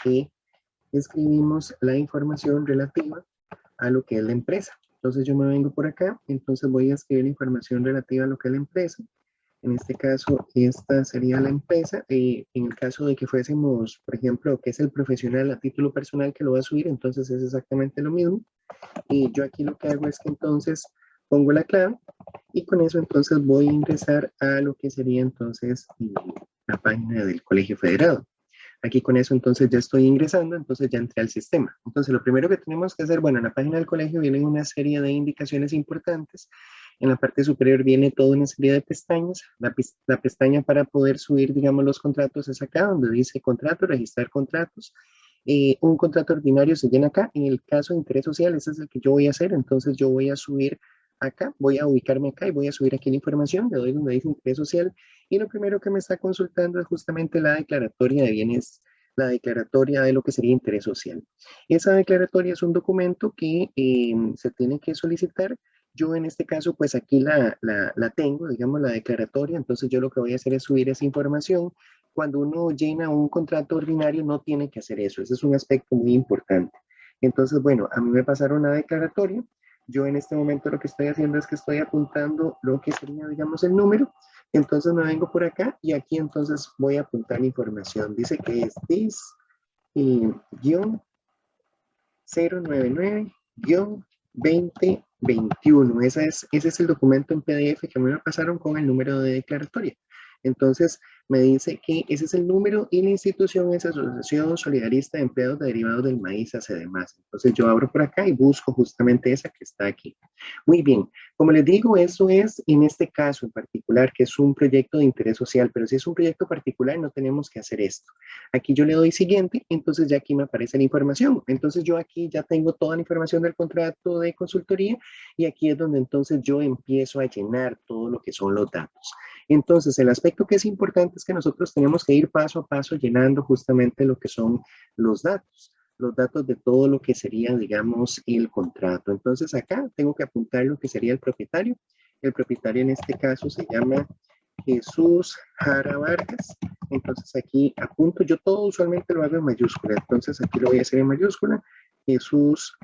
que escribimos la información relativa a lo que es la empresa. Entonces yo me vengo por acá, entonces voy a escribir la información relativa a lo que es la empresa. En este caso, esta sería la empresa. En el caso de que fuésemos, por ejemplo, que es el profesional a título personal que lo va a subir, entonces es exactamente lo mismo. Y yo aquí lo que hago es que entonces pongo la clave y con eso entonces voy a ingresar a lo que sería entonces la página del Colegio Federado. Aquí con eso entonces ya estoy ingresando, entonces ya entré al sistema. Entonces lo primero que tenemos que hacer, bueno, en la página del colegio vienen una serie de indicaciones importantes. En la parte superior viene toda una serie de pestañas. La pestaña para poder subir, digamos, los contratos es acá, donde dice contrato, registrar contratos. Un contrato ordinario se llena acá. En el caso de interés social, ese es el que yo voy a hacer. Entonces yo voy a subir acá, voy a ubicarme acá y voy a subir aquí la información. Le doy donde dice interés social. Y lo primero que me está consultando es justamente la declaratoria de bienes, la declaratoria de lo que sería interés social. Esa declaratoria es un documento que se tiene que solicitar. Yo en este caso, pues aquí la tengo, digamos, la declaratoria. Entonces yo lo que voy a hacer es subir esa información. Cuando uno llena un contrato ordinario, no tiene que hacer eso. Ese es un aspecto muy importante. Entonces, bueno, a mí me pasaron la declaratoria. Yo en este momento lo que estoy haciendo es que estoy apuntando lo que sería, digamos, el número. Entonces me vengo por acá y aquí entonces voy a apuntar la información. Dice que es DIS-099-2021. Ese es el documento en PDF que me pasaron con el número de declaratoria. Entonces me dice que ese es el número y la institución es Asociación Solidarista de Empleados Derivados del Maíz, ACDMAS. Entonces yo abro por acá y busco justamente esa que está aquí. Muy bien, como les digo, eso es en este caso en particular, que es un proyecto de interés social, pero si es un proyecto particular no tenemos que hacer esto. Aquí yo le doy siguiente, entonces ya aquí me aparece la información. Entonces yo aquí ya tengo toda la información del contrato de consultoría y aquí es donde entonces yo empiezo a llenar todo lo que son los datos. Entonces, el aspecto que es importante es que nosotros tenemos que ir paso a paso llenando justamente lo que son los datos de todo lo que sería, digamos, el contrato. Entonces, acá tengo que apuntar lo que sería el propietario. El propietario en este caso se llama Jesús Jara Vargas. Entonces, aquí apunto, yo todo usualmente lo hago en mayúscula. Entonces, aquí lo voy a hacer en mayúscula. Jesús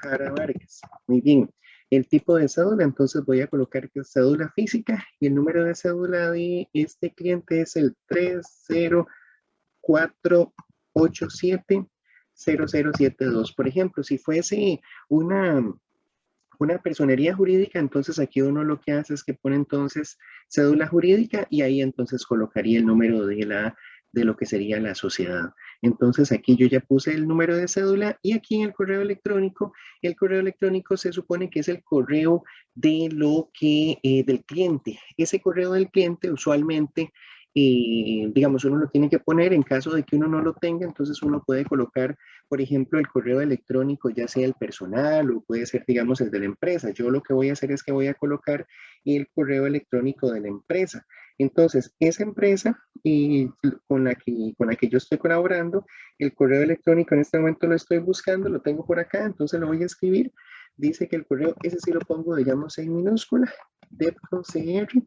Jara Vargas. Muy bien. El tipo de cédula, entonces voy a colocar que es cédula física y el número de cédula de este cliente es el 304870072. Por ejemplo, si fuese una personería jurídica, entonces aquí uno lo que hace es que pone entonces cédula jurídica y ahí entonces colocaría el número de lo que sería la sociedad. Entonces aquí yo ya puse el número de cédula y aquí en el correo electrónico se supone que es el correo de lo que, del cliente. Ese correo del cliente usualmente, digamos, uno lo tiene que poner en caso de que uno no lo tenga, entonces uno puede colocar, por ejemplo, el correo electrónico, ya sea el personal o puede ser, digamos, el de la empresa. Yo lo que voy a hacer es que voy a colocar el correo electrónico de la empresa. Entonces, esa empresa con la que yo estoy colaborando, el correo electrónico en este momento lo estoy buscando, lo tengo por acá, entonces lo voy a escribir. Dice que el correo, ese sí lo pongo, digamos, en minúscula, debconcr.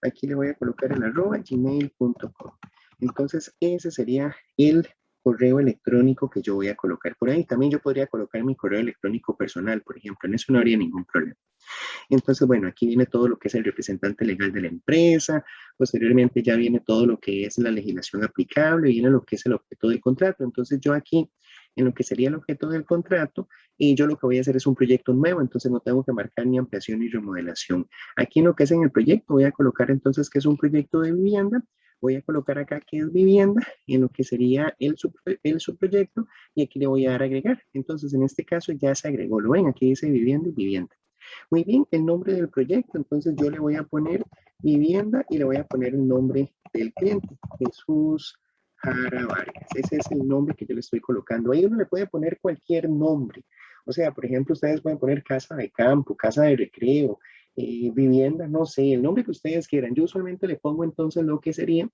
Aquí le voy a colocar el @gmail.com. Entonces, ese sería el correo electrónico que yo voy a colocar por ahí. También yo podría colocar mi correo electrónico personal, por ejemplo, en eso no habría ningún problema. Entonces, bueno, aquí viene todo lo que es el representante legal de la empresa, posteriormente ya viene todo lo que es la legislación aplicable, viene lo que es el objeto del contrato. Entonces, yo aquí, en lo que sería el objeto del contrato, y yo lo que voy a hacer es un proyecto nuevo, entonces no tengo que marcar ni ampliación ni remodelación. Aquí en lo que es en el proyecto, voy a colocar entonces que es un proyecto de vivienda, voy a colocar acá que es vivienda, en lo que sería el subproyecto, y aquí le voy a dar a agregar. Entonces, en este caso ya se agregó, lo ven, aquí dice vivienda y vivienda. Muy bien, el nombre del proyecto, entonces yo le voy a poner vivienda y le voy a poner el nombre del cliente, Jesús Jara Vargas. Ese es el nombre que yo le estoy colocando. Ahí uno le puede poner cualquier nombre. O sea, por ejemplo, ustedes pueden poner casa de campo, casa de recreo, vivienda, no sé, el nombre que ustedes quieran. Yo usualmente le pongo entonces lo que sería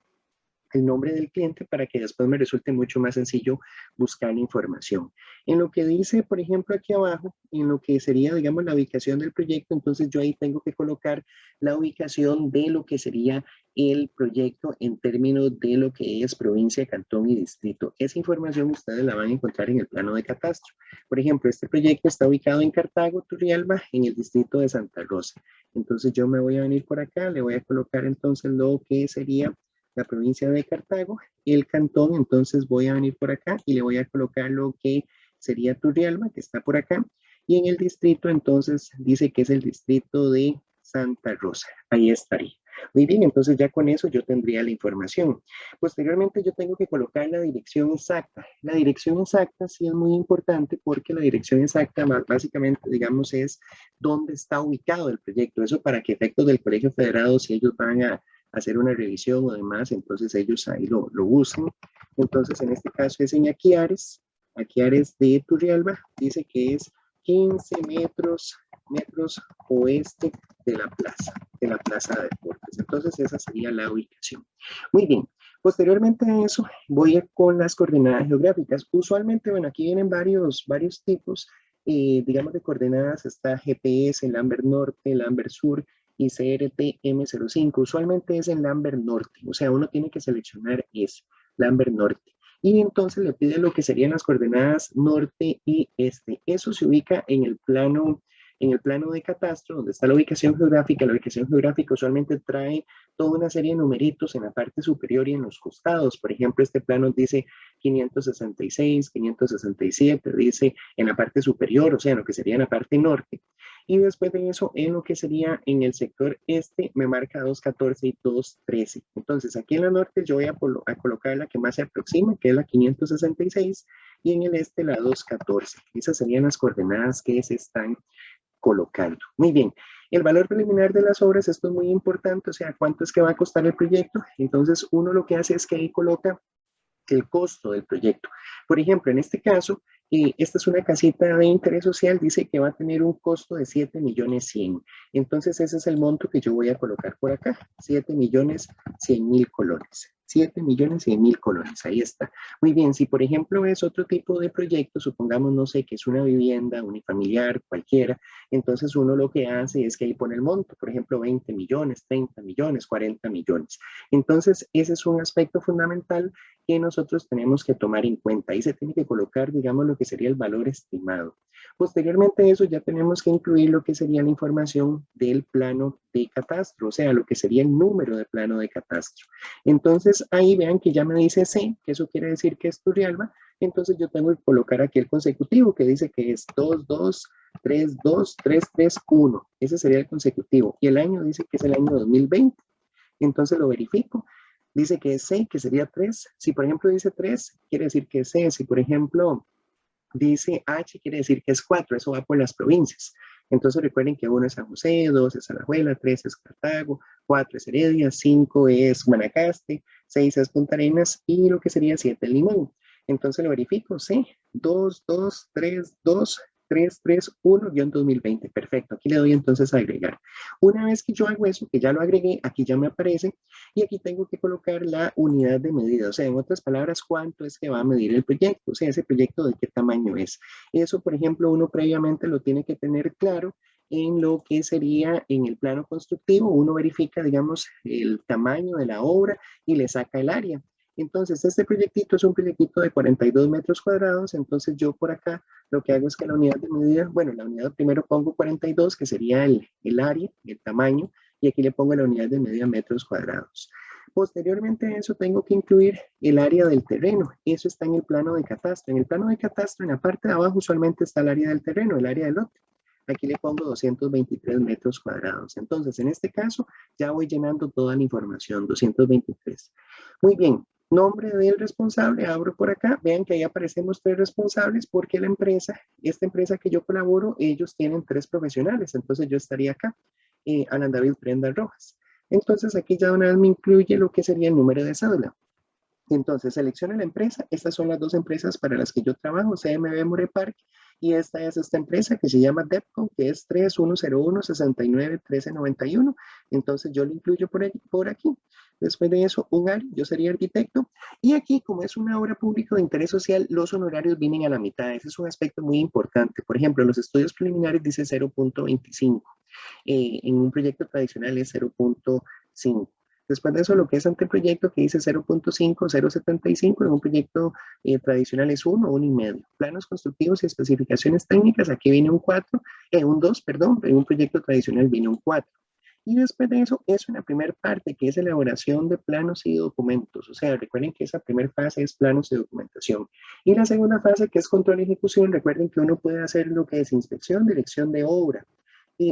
el nombre del cliente para que después me resulte mucho más sencillo buscar la información. En lo que dice, por ejemplo, aquí abajo, en lo que sería, digamos, la ubicación del proyecto, entonces yo ahí tengo que colocar la ubicación de lo que sería el proyecto en términos de lo que es provincia, cantón y distrito. Esa información ustedes la van a encontrar en el plano de catastro. Por ejemplo, este proyecto está ubicado en Cartago, Turrialba, en el distrito de Santa Rosa. Entonces yo me voy a venir por acá, le voy a colocar entonces lo que sería la provincia de Cartago, el cantón, entonces voy a venir por acá y le voy a colocar lo que sería Turrialba, que está por acá, y en el distrito entonces dice que es el distrito de Santa Rosa, ahí estaría. Muy bien, entonces ya con eso yo tendría la información. Posteriormente yo tengo que colocar la dirección exacta. La dirección exacta sí es muy importante porque la dirección exacta básicamente, digamos, es dónde está ubicado el proyecto. Eso para que efectos del Colegio Federado, si ellos van a hacer una revisión o demás, entonces ellos ahí lo usan. Entonces, en este caso es en Aquiares de Turrialba, dice que es 15 metros oeste de la plaza de deportes. Entonces, esa sería la ubicación. Muy bien. Posteriormente a eso, voy con las coordenadas geográficas. Usualmente, bueno, aquí vienen varios tipos, digamos, de coordenadas. Está GPS, Lambert Norte, Lambert Sur, y CRT M05. Usualmente es en Lambert Norte, o sea, uno tiene que seleccionar ese, Lambert Norte. Y entonces le pide lo que serían las coordenadas norte y este. Eso se ubica en el plano de catastro, donde está la ubicación geográfica. La ubicación geográfica usualmente trae toda una serie de numeritos en la parte superior y en los costados. Por ejemplo, este plano dice 566, 567, dice en la parte superior, o sea, en lo que sería en la parte norte. Y después de eso, en lo que sería en el sector este, me marca 214 y 213. Entonces, aquí en la norte yo voy a colocar la que más se aproxima, que es la 566, y en el este la 214. Esas serían las coordenadas que se están colocando. Muy bien. El valor preliminar de las obras, esto es muy importante, o sea, cuánto es que va a costar el proyecto. Entonces, uno lo que hace es que ahí coloca el costo del proyecto. Por ejemplo, en este caso, esta es una casita de interés social, dice que va a tener un costo de 7.100.000. Entonces, ese es el monto que yo voy a colocar por acá, 7.100.000 colones. 7.100.000 colones, ahí está. Muy bien, si por ejemplo es otro tipo de proyecto, supongamos, no sé, que es una vivienda unifamiliar, cualquiera, entonces uno lo que hace es que ahí pone el monto, por ejemplo, 20 millones, 30 millones, 40 millones. Entonces, ese es un aspecto fundamental que nosotros tenemos que tomar en cuenta. Ahí se tiene que colocar, digamos, lo que sería el valor estimado. Posteriormente a eso ya tenemos que incluir lo que sería la información del plano de catastro, o sea, lo que sería el número de plano de catastro. Entonces ahí vean que ya me dice C, que eso quiere decir que es Turrialba, entonces yo tengo que colocar aquí el consecutivo que dice que es 2232331. Ese sería el consecutivo. Y el año dice que es el año 2020. Entonces lo verifico. Dice que es C, que sería 3. Si por ejemplo dice 3, quiere decir que es C. Si por ejemplo dice H, quiere decir que es 4. Eso va por las provincias. Entonces recuerden que 1 es San José, 2 es Alajuela, 3 es Cartago, 4 es Heredia, 5 es Guanacaste, 6 es Punta Arenas y lo que sería 7 es Limón. Entonces lo verifico, C, 2232331-2020. Perfecto, aquí le doy entonces a agregar. Una vez que yo hago eso, que ya lo agregué, aquí ya me aparece y aquí tengo que colocar la unidad de medida. O sea, en otras palabras, cuánto es que va a medir el proyecto. O sea, ese proyecto de qué tamaño es. Eso, por ejemplo, uno previamente lo tiene que tener claro en lo que sería en el plano constructivo. Uno verifica, digamos, el tamaño de la obra y le saca el área. Entonces, este proyectito es un proyectito de 42 metros cuadrados, entonces yo por acá lo que hago es que la unidad de medida, bueno, la unidad primero pongo 42, que sería el área, el tamaño, y aquí le pongo la unidad de medida metros cuadrados. Posteriormente a eso tengo que incluir el área del terreno, eso está en el plano de catastro. En el plano de catastro, en la parte de abajo usualmente está el área del terreno, el área del lote. Aquí le pongo 223 metros cuadrados. Entonces, en este caso, ya voy llenando toda la información, 223. Muy bien, nombre del responsable, abro por acá, vean que ahí aparecemos 3 responsables porque la empresa, esta empresa que yo colaboro, ellos tienen 3 profesionales, entonces yo estaría acá, Alan David Prenda Rojas. Entonces aquí ya una vez me incluye lo que sería el número de cédula. Entonces selecciona la empresa, estas son las 2 empresas para las que yo trabajo, CMB Morepark Y esta es esta empresa que se llama DEPCO, que es 3101-691391. Entonces yo lo incluyo por aquí. Después de eso, un área, yo sería arquitecto. Y aquí, como es una obra pública de interés social, los honorarios vienen a la mitad. Ese es un aspecto muy importante. Por ejemplo, los estudios preliminares dice 0.25. En un proyecto tradicional es 0.5. Después de eso, lo que es anteproyecto, que dice 0.5, 0.75, en un proyecto tradicional es 1, 1,5. Planos constructivos y especificaciones técnicas, aquí viene un 4, un 2, perdón, en un proyecto tradicional viene un 4. Y después de eso es una primera parte que es elaboración de planos y documentos. O sea, recuerden que esa primera fase es planos y documentación. Y la segunda fase que es control y ejecución, recuerden que uno puede hacer lo que es inspección, dirección de obra.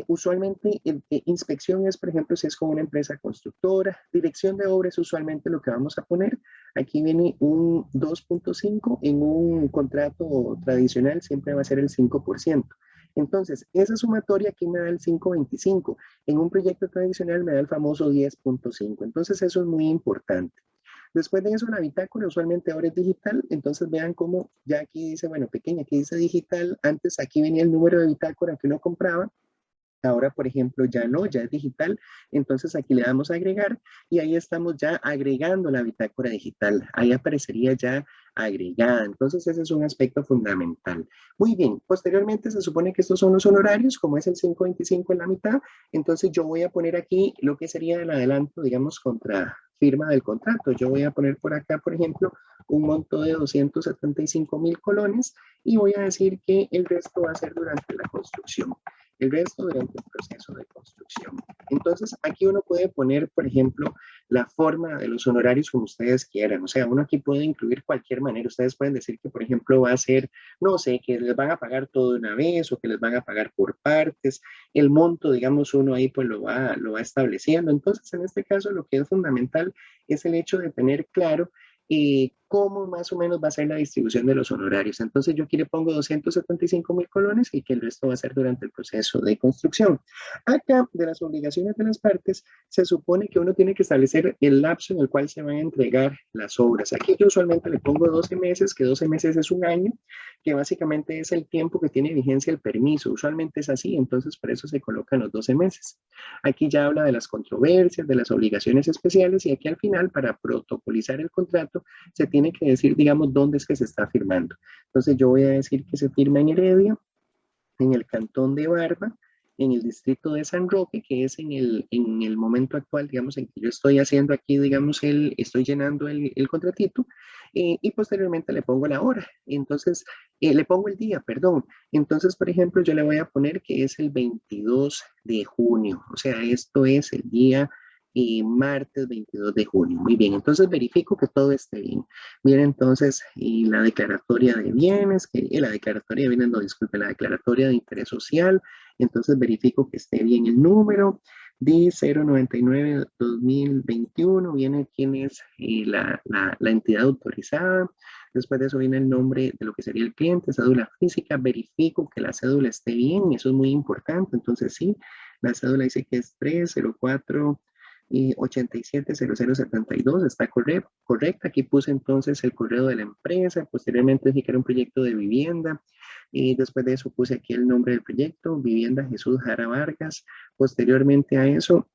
Usualmente inspección es, por ejemplo, si es con una empresa constructora. Dirección de obra es usualmente lo que vamos a poner. Aquí viene un 2.5. En un contrato tradicional siempre va a ser el 5%. Entonces, esa sumatoria aquí me da el 5.25. En un proyecto tradicional me da el famoso 10.5. Entonces, eso es muy importante. Después de eso, la bitácora usualmente ahora es digital. Entonces, vean cómo ya aquí dice, bueno, pequeña, aquí dice digital. Antes aquí venía el número de bitácora que uno compraba. Ahora, por ejemplo, ya no, ya es digital. Entonces aquí le damos a agregar y ahí estamos ya agregando la bitácora digital. Ahí aparecería ya agregada. Entonces ese es un aspecto fundamental. Muy bien, posteriormente se supone que estos son los honorarios, como es el 5.25 en la mitad. Entonces yo voy a poner aquí lo que sería el adelanto, digamos, contra firma del contrato. Yo voy a poner por acá, por ejemplo, un monto de 275,000 colones y voy a decir que el resto va a ser durante la construcción. El resto durante el proceso de construcción. Entonces, aquí uno puede poner, por ejemplo, la forma de los honorarios como ustedes quieran. O sea, uno aquí puede incluir cualquier manera. Ustedes pueden decir que, por ejemplo, va a ser, no sé, que les van a pagar todo de una vez o que les van a pagar por partes. El monto, digamos, uno ahí pues lo va estableciendo. Entonces, en este caso, lo que es fundamental es el hecho de tener claro cómo más o menos va a ser la distribución de los honorarios. Entonces yo aquí le pongo 275,000 colones y que el resto va a ser durante el proceso de construcción. Acá, de las obligaciones de las partes, se supone que uno tiene que establecer el lapso en el cual se van a entregar las obras. Aquí yo usualmente le pongo 12 meses, que 12 meses es un año, que básicamente es el tiempo que tiene vigencia el permiso. Usualmente es así, entonces por eso se colocan los 12 meses. Aquí ya habla de las controversias, de las obligaciones especiales y aquí al final, para protocolizar el contrato, se tiene que decir, digamos, dónde es que se está firmando. Entonces yo voy a decir que se firma en Heredia, en el cantón de Barba, en el distrito de San Roque, que es en el momento actual, digamos, en que yo estoy haciendo aquí, digamos, estoy llenando el contratito, y posteriormente le pongo la hora. Entonces, le pongo el día, perdón. Entonces, por ejemplo, yo le voy a poner que es el 22 de junio, o sea, esto es el día martes 22 de junio. Muy bien, entonces verifico que todo esté bien. Viene entonces la declaratoria de bienes, la declaratoria de bienes, no, disculpe, la declaratoria de interés social. Entonces verifico que esté bien el número. D099-2021, viene quién es la entidad autorizada. Después de eso viene el nombre de lo que sería el cliente, cédula física. Verifico que la cédula esté bien, eso es muy importante. Entonces sí, la cédula dice que es 304 y 870072 está correcta. Aquí puse entonces el correo de la empresa, posteriormente dije que era un proyecto de vivienda y después de eso puse aquí el nombre del proyecto, Vivienda Jesús Jara Vargas. Posteriormente a eso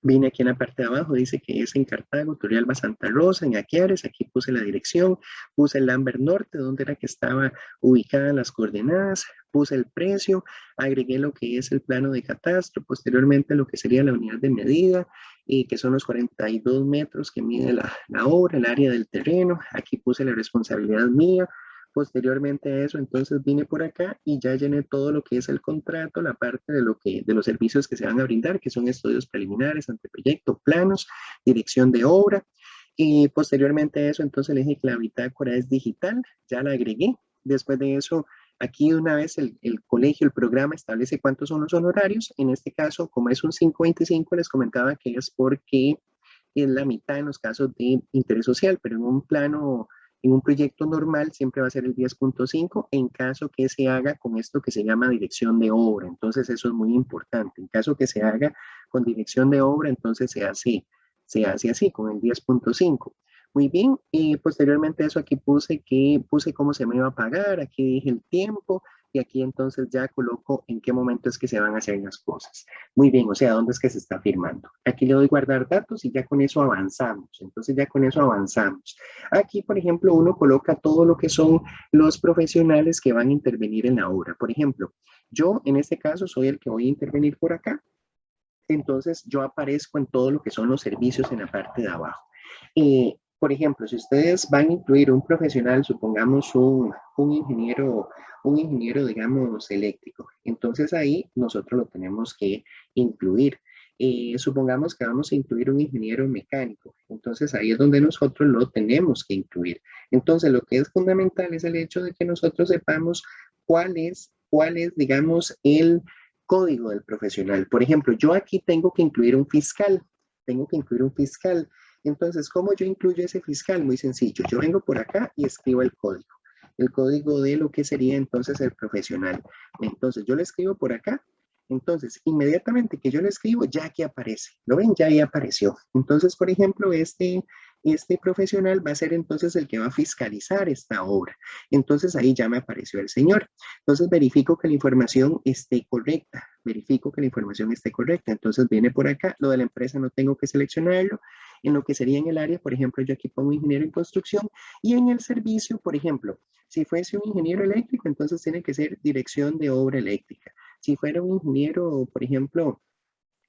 vine aquí en la parte de abajo, dice que es en Cartago, Turrialba, Santa Rosa, en Aquiares. Aquí puse la dirección, puse el Lambert Norte, donde era que estaba ubicada las coordenadas, puse el precio, agregué lo que es el plano de catastro, posteriormente lo que sería la unidad de medida, que son los 42 metros que mide la obra, el área del terreno. Aquí puse la responsabilidad mía. Posteriormente a eso, entonces vine por acá y ya llené todo lo que es el contrato, la parte de los servicios que se van a brindar, que son estudios preliminares, anteproyecto, planos, dirección de obra. Y posteriormente a eso, entonces le dije que la bitácora es digital, ya la agregué. Después de eso, aquí de una vez el colegio, el programa establece cuántos son los honorarios. En este caso, como es un 5.25, les comentaba que es porque es la mitad en los casos de interés social, pero en un proyecto normal siempre va a ser el 10.5 en caso que se haga con esto que se llama dirección de obra. Entonces eso es muy importante. En caso que se haga con dirección de obra, entonces se hace así, con el 10.5. Muy bien, y posteriormente a eso aquí puse cómo se me iba a pagar, aquí dije el tiempo, y aquí entonces ya coloco en qué momento es que se van a hacer las cosas. Muy bien, o sea, dónde es que se está firmando. Aquí le doy guardar datos y ya con eso avanzamos. Entonces ya con eso avanzamos. Aquí, por ejemplo, uno coloca todo lo que son los profesionales que van a intervenir en la obra. Por ejemplo, yo en este caso soy el que voy a intervenir por acá. Entonces yo aparezco en todo lo que son los servicios en la parte de abajo. Por ejemplo, si ustedes van a incluir un profesional, supongamos un ingeniero, digamos, eléctrico, entonces ahí nosotros lo tenemos que incluir. Supongamos que vamos a incluir un ingeniero mecánico, entonces ahí es donde nosotros lo tenemos que incluir. Entonces, lo que es fundamental es el hecho de que nosotros sepamos cuál es, digamos, el código del profesional. Por ejemplo, yo aquí tengo que incluir un fiscal, tengo que incluir un fiscal. Entonces, ¿cómo yo incluyo ese fiscal? Muy sencillo. Yo vengo por acá y escribo el código de lo que sería entonces el profesional. Entonces, yo lo escribo por acá. Entonces, inmediatamente que yo lo escribo, ya aquí aparece. ¿Lo ven? Ya ahí apareció. Entonces, por ejemplo, este profesional va a ser entonces el que va a fiscalizar esta obra. Entonces, ahí ya me apareció el señor. Entonces, verifico que la información esté correcta. Verifico que la información esté correcta. Entonces, viene por acá. Lo de la empresa no tengo que seleccionarlo. En lo que sería en el área, por ejemplo, yo aquí pongo ingeniero en construcción y en el servicio, por ejemplo, si fuese un ingeniero eléctrico, entonces tiene que ser dirección de obra eléctrica. Si fuera un ingeniero, por ejemplo,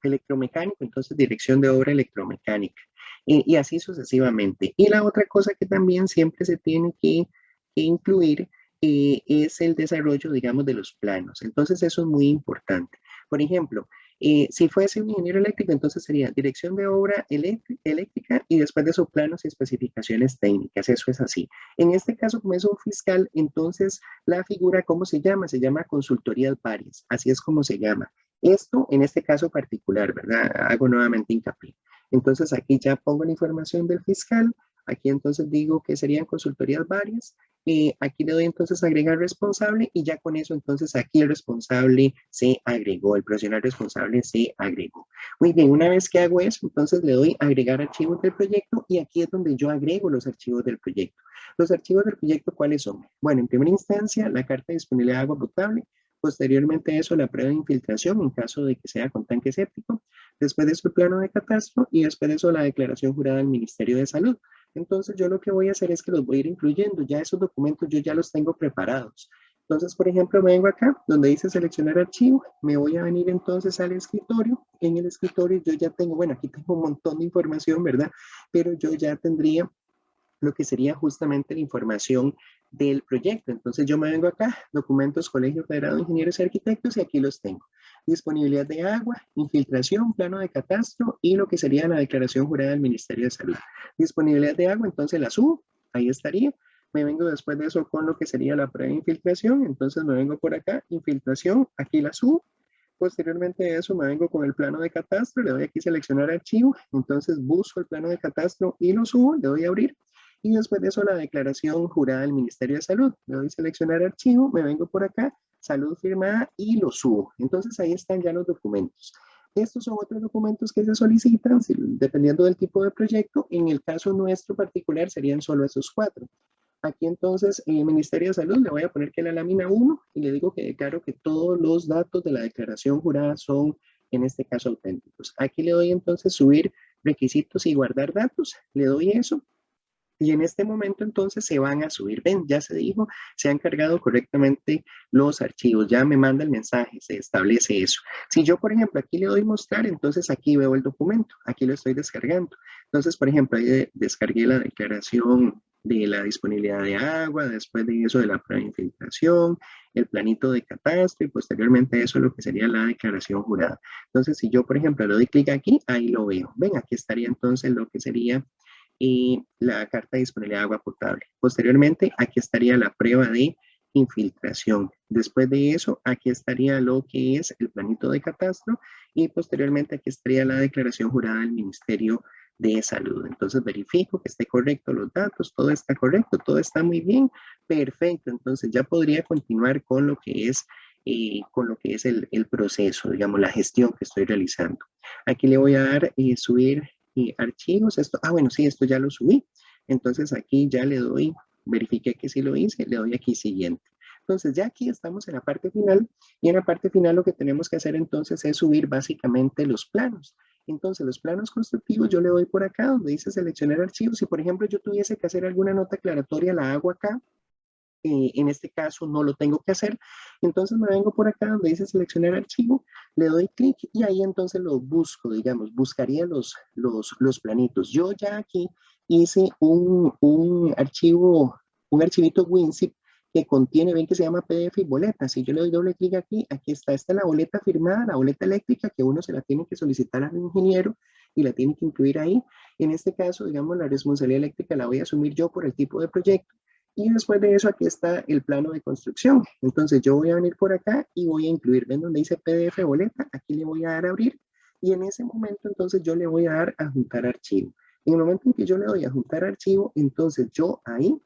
electromecánico, entonces dirección de obra electromecánica. Y así sucesivamente. Y la otra cosa que también siempre se tiene que incluir es el desarrollo, digamos, de los planos. Entonces eso es muy importante. Por ejemplo, si fuese un ingeniero eléctrico, entonces sería dirección de obra eléctrica y después de eso planos y especificaciones técnicas. Eso es así. En este caso, como es un fiscal, entonces la figura, ¿cómo se llama? Se llama consultorías varias. Así es como se llama. Esto en este caso particular, ¿verdad? Hago nuevamente hincapié. Entonces aquí ya pongo la información del fiscal. Aquí entonces digo que serían consultorías varias. Aquí le doy entonces agregar responsable y ya con eso entonces aquí el responsable se agregó, el profesional responsable se agregó. Muy bien, una vez que hago eso, entonces le doy agregar archivos del proyecto y aquí es donde yo agrego los archivos del proyecto. Los archivos del proyecto, ¿cuáles son? Bueno, en primera instancia, la carta de disponibilidad de agua potable. Posteriormente a eso, la prueba de infiltración en caso de que sea con tanque séptico. Después de eso, el plano de catastro y después de eso, la declaración jurada del Ministerio de Salud. Entonces, yo lo que voy a hacer es que los voy a ir incluyendo. Ya esos documentos yo ya los tengo preparados. Entonces, por ejemplo, me vengo acá donde dice seleccionar archivo. Me voy a venir entonces al escritorio. En el escritorio yo ya tengo, bueno, aquí tengo un montón de información, ¿verdad? Pero yo ya tendría lo que sería justamente la información del proyecto. Entonces yo me vengo acá, documentos Colegio Federado de Ingenieros y Arquitectos y aquí los tengo. Disponibilidad de agua, infiltración, plano de catastro y lo que sería la declaración jurada del Ministerio de Salud. Disponibilidad de agua, entonces la subo, ahí estaría. Me vengo después de eso con lo que sería la prueba de infiltración, entonces me vengo por acá, infiltración, aquí la subo. Posteriormente a eso me vengo con el plano de catastro, le doy aquí seleccionar archivo, entonces busco el plano de catastro y lo subo, le doy a abrir y después de eso la declaración jurada del Ministerio de Salud. Le doy seleccionar archivo, me vengo por acá, salud firmada y lo subo. Entonces ahí están ya los documentos. Estos son otros documentos que se solicitan dependiendo del tipo de proyecto. En el caso nuestro particular serían solo esos cuatro. Aquí entonces, en el Ministerio de Salud le voy a poner que la lámina 1 y le digo que declaro que todos los datos de la declaración jurada son, en este caso, auténticos. Aquí le doy entonces subir requisitos y guardar datos. Le doy eso. Y en este momento entonces se van a subir. Ven, ya se dijo, se han cargado correctamente los archivos. Ya me manda el mensaje, se establece eso. Si yo, por ejemplo, aquí le doy mostrar, entonces aquí veo el documento. Aquí lo estoy descargando. Entonces, por ejemplo, ahí descargué la declaración de la disponibilidad de agua, después de eso de la prueba de infiltración, el planito de catastro y posteriormente eso lo que sería la declaración jurada. Entonces, si yo, por ejemplo, le doy clic aquí, ahí lo veo. Ven, aquí estaría entonces lo que sería y la carta de disponibilidad de agua potable. Posteriormente, aquí estaría la prueba de infiltración. Después de eso, aquí estaría lo que es el planito de catastro y posteriormente aquí estaría la declaración jurada del Ministerio de Salud. Entonces verifico que esté correcto los datos, todo está correcto, todo está muy bien, perfecto. Entonces ya podría continuar con lo que es el proceso, digamos, la gestión que estoy realizando. Aquí le voy a dar subir archivos, esto, bueno, sí, esto ya lo subí. Entonces aquí ya le doy, verifique que sí lo hice, le doy aquí siguiente. Entonces ya aquí estamos en la parte final y en la parte final lo que tenemos que hacer entonces es subir básicamente los planos. Entonces los planos constructivos yo le doy por acá donde dice seleccionar archivos. Si por ejemplo yo tuviese que hacer alguna nota aclaratoria, la hago acá. En este caso no lo tengo que hacer, entonces me vengo por acá donde dice seleccionar archivo, le doy clic y ahí entonces lo busco, digamos, buscaría los planitos. Yo ya aquí hice un archivo, un archivito WinZip que contiene, ven que se llama PDF y boleta. Si yo le doy doble clic aquí, aquí está, esta es la boleta firmada, la boleta eléctrica que uno se la tiene que solicitar al ingeniero y la tiene que incluir ahí. En este caso, digamos, la responsabilidad eléctrica la voy a asumir yo por el tipo de proyecto. Y después de eso, aquí está el plano de construcción. Entonces yo voy a venir por acá y voy a incluir, ven donde dice PDF boleta, aquí le voy a dar a abrir y en ese momento entonces yo le voy a dar a adjuntar archivo. En el momento en que yo le doy a adjuntar archivo, entonces yo ahí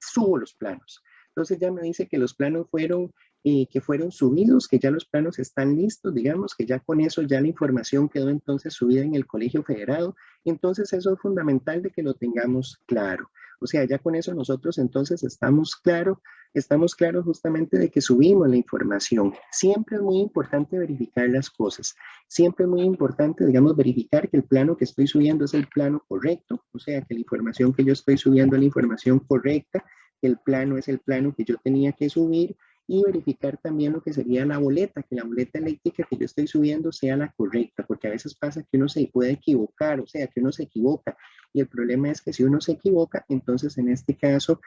subo los planos. Entonces ya me dice que los planos fueron, que fueron subidos, que ya los planos están listos, digamos, que ya con eso ya la información quedó entonces subida en el colegio federado. Entonces eso es fundamental de que lo tengamos claro. O sea, ya con eso nosotros entonces estamos claros justamente de que subimos la información. Siempre es muy importante verificar las cosas. Siempre es muy importante, digamos, verificar que el plano que estoy subiendo es el plano correcto, o sea, que la información que yo estoy subiendo es la información correcta, que el plano es el plano que yo tenía que subir y verificar también lo que sería la boleta, que la boleta eléctrica que yo estoy subiendo sea la correcta, porque a veces pasa que uno se puede equivocar, o sea, que uno se equivoca. Y el problema es que si uno se equivoca, entonces en este caso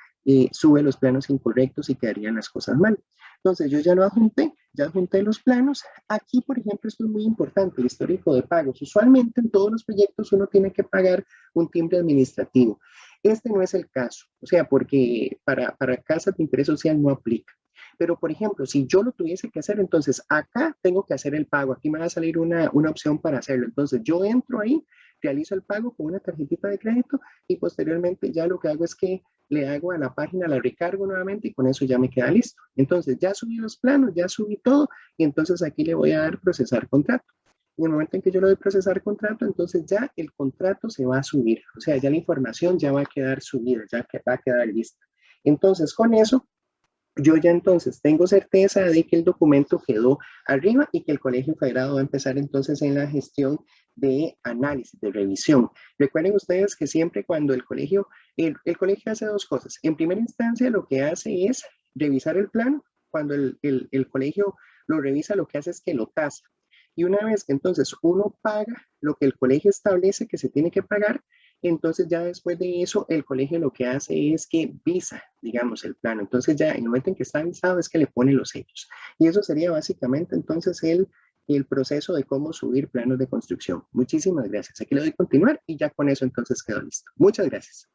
sube los planos incorrectos y quedarían las cosas mal. Entonces yo ya lo adjunté, ya adjunté los planos. Aquí, por ejemplo, esto es muy importante, el histórico de pagos. Usualmente en todos los proyectos uno tiene que pagar un timbre administrativo. Este no es el caso, o sea, porque para casas de interés social no aplica. Pero, por ejemplo, si yo lo tuviese que hacer, entonces acá tengo que hacer el pago. Aquí me va a salir una opción para hacerlo. Entonces yo entro ahí, realizo el pago con una tarjetita de crédito y posteriormente ya lo que hago es que le hago a la página, la recargo nuevamente y con eso ya me queda listo. Entonces ya subí los planos, ya subí todo y entonces aquí le voy a dar procesar contrato. En el momento en que yo le doy procesar contrato, entonces ya el contrato se va a subir. O sea, ya la información ya va a quedar subida, ya que va a quedar lista. Entonces con eso yo ya entonces tengo certeza de que el documento quedó arriba y que el colegio federado va a empezar entonces en la gestión de análisis, de revisión. Recuerden ustedes que siempre cuando el colegio hace dos cosas. En primera instancia lo que hace es revisar el plano. Cuando el colegio lo revisa, lo que hace es que lo tasa. Y una vez que entonces uno paga lo que el colegio establece que se tiene que pagar, entonces ya después de eso el colegio lo que hace es que visa, digamos, el plano. Entonces ya en el momento en que está visado es que le pone los sellos. Y eso sería básicamente entonces el proceso de cómo subir planos de construcción. Muchísimas gracias. Aquí le doy continuar y ya con eso entonces quedó listo. Muchas gracias.